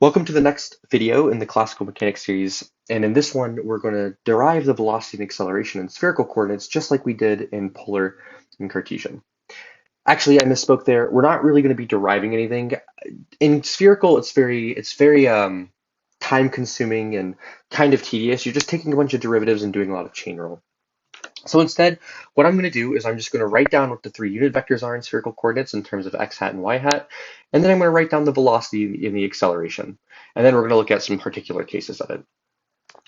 Welcome to the next video in the classical mechanics series, and in this one we're going to derive the velocity and acceleration in spherical coordinates just like we did in polar and Cartesian. Actually, I misspoke there. We're not really going to be deriving anything. In spherical, it's very time consuming and kind of tedious. You're just taking a bunch of derivatives and doing a lot of chain rule. So instead, what I'm going to do is I'm just going to write down what the three unit vectors are in spherical coordinates in terms of x hat and y hat, and then I'm going to write down the velocity in the acceleration. And then we're going to look at some particular cases of it.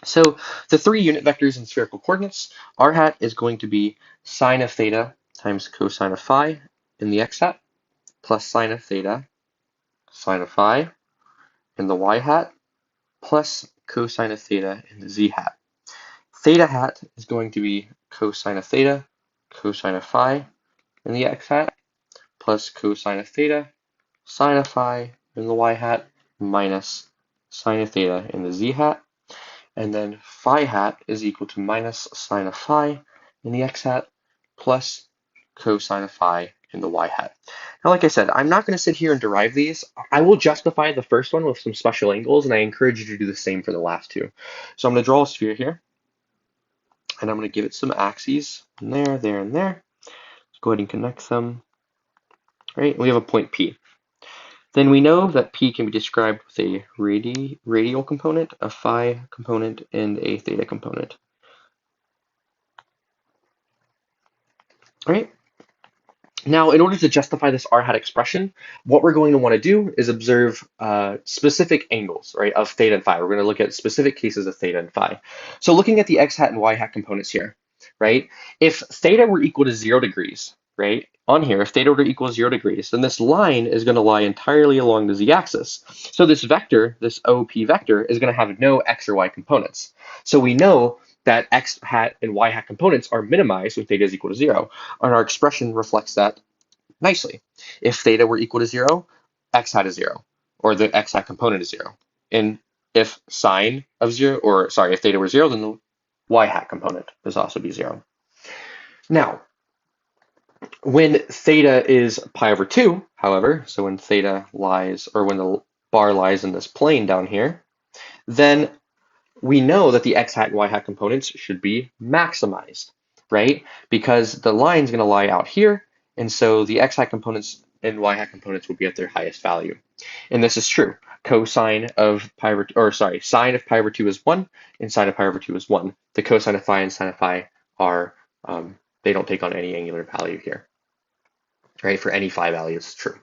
So the three unit vectors in spherical coordinates, r hat is going to be sine of theta times cosine of phi in the x hat, plus sine of theta, sine of phi in the y hat, plus cosine of theta in the z hat. Theta hat is going to be cosine of theta, cosine of phi in the x hat, plus cosine of theta, sine of phi in the y hat, minus sine of theta in the z hat. And then phi hat is equal to minus sine of phi in the x hat, plus cosine of phi in the y hat. Now, like I said, I'm not going to sit here and derive these. I will justify the first one with some special angles, and I encourage you to do the same for the last two. So I'm going to draw a sphere here, and I'm going to give it some axes, and there, and there. Let's go ahead and connect them. Right, we have a point P. Then we know that P can be described with a radial component, a phi component, and a theta component. All right. Now, in order to justify this r hat expression, what we're going to want to do is observe specific angles, right, of theta and phi. We're going to look at specific cases of theta and phi. So looking at the x hat and y hat components here, right, if theta were equal to 0 degrees, right, on here, if theta were equal to 0 degrees, then this line is going to lie entirely along the z-axis. So this vector, this OP vector, is going to have no x or y components. So we know that x hat and y hat components are minimized when theta is equal to 0, and our expression reflects that nicely. If theta were equal to 0, x hat is 0, or the x hat component is 0. And if sine of 0, or sorry, if theta were 0, then the y hat component does also be 0. Now, when theta is pi over 2, however, so when theta lies, or when the bar lies in this plane down here, then we know that the x hat and y hat components should be maximized, right? Because the line is going to lie out here, and so the x hat components and y hat components will be at their highest value. And this is true. Cosine of pi over, or sorry, sine of pi over 2 is 1, and sine of pi over 2 is 1. The cosine of phi and sine of phi are, they don't take on any angular value here, right? For any phi value, it's true.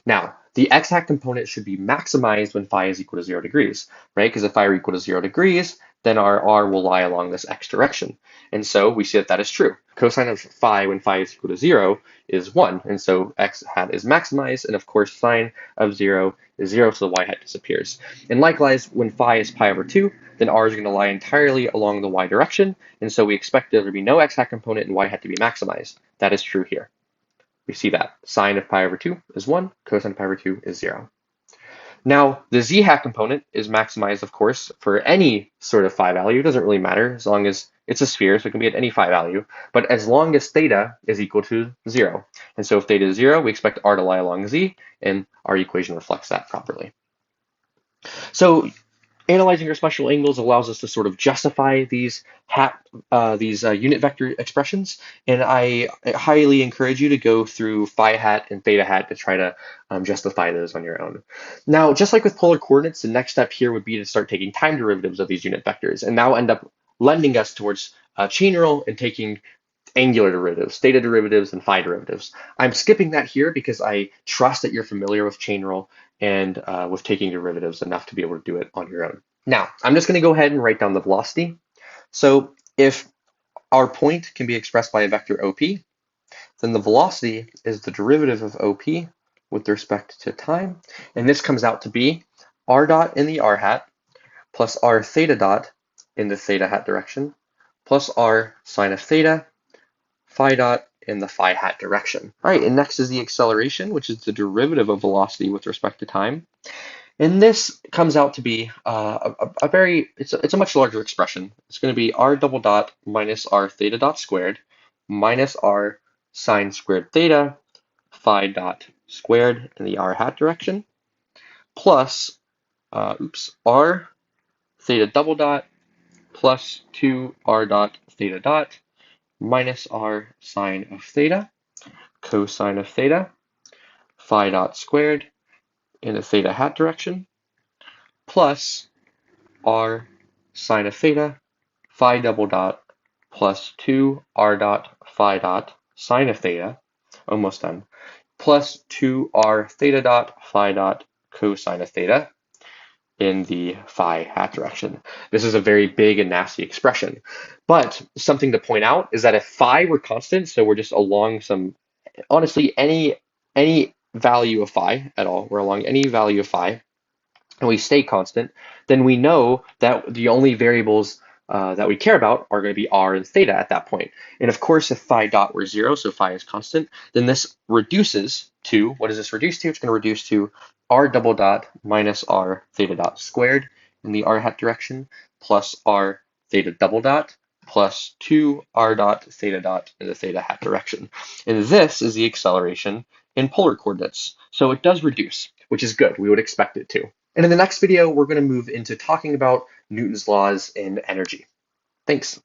Now, the x hat component should be maximized when phi is equal to 0 degrees, right? Because if phi are equal to 0 degrees, then our r will lie along this x direction. And so we see that that is true. Cosine of phi when phi is equal to 0 is 1, and so x hat is maximized, and of course sine of 0 is 0, so the y hat disappears. And likewise, when phi is pi over 2, then r is going to lie entirely along the y direction, and so we expect there to be no x hat component and y hat to be maximized. That is true here. We see that sine of pi over 2 is 1, cosine of pi over 2 is 0. Now, the z hat component is maximized, of course, for any sort of phi value. It doesn't really matter as long as it's a sphere, so it can be at any phi value, but as long as theta is equal to 0. And so if theta is 0, we expect r to lie along z, and our equation reflects that properly. So analyzing our special angles allows us to sort of justify these unit vector expressions, and I highly encourage you to go through phi hat and theta hat to try to justify those on your own. Now, just like with polar coordinates, the next step here would be to start taking time derivatives of these unit vectors, and now end up lending us towards chain rule and taking angular derivatives, theta derivatives, and phi derivatives. I'm skipping that here because I trust that you're familiar with chain rule and with taking derivatives enough to be able to do it on your own. Now, I'm just going to go ahead and write down the velocity. So if our point can be expressed by a vector OP, then the velocity is the derivative of OP with respect to time. And this comes out to be r dot in the r hat plus r theta dot in the theta hat direction plus r sine of theta phi dot in the phi hat direction. All right, and next is the acceleration, which is the derivative of velocity with respect to time. And this comes out to be it's a much larger expression. It's going to be r double dot minus r theta dot squared minus r sine squared theta phi dot squared in the r hat direction plus r theta double dot plus 2 r dot theta dot minus r sine of theta cosine of theta phi dot squared in the theta hat direction plus r sine of theta phi double dot plus 2 r dot phi dot sine of theta, almost done, plus 2 r theta dot phi dot cosine of theta in the phi hat direction. This is a very big and nasty expression. But something to point out is that if phi were constant, so we're just along some, honestly, any value of phi at all, we're along any value of phi, and we stay constant, then we know that the only variables that we care about are going to be r and theta at that point. And of course, if phi dot were 0, so phi is constant, then this reduces to, what does this reduce to? It's going to reduce to r double dot minus r theta dot squared in the r hat direction plus r theta double dot plus 2 r dot theta dot in the theta hat direction. And this is the acceleration in polar coordinates. So it does reduce, which is good. We would expect it to. And in the next video, we're going to move into talking about Newton's laws in energy. Thanks.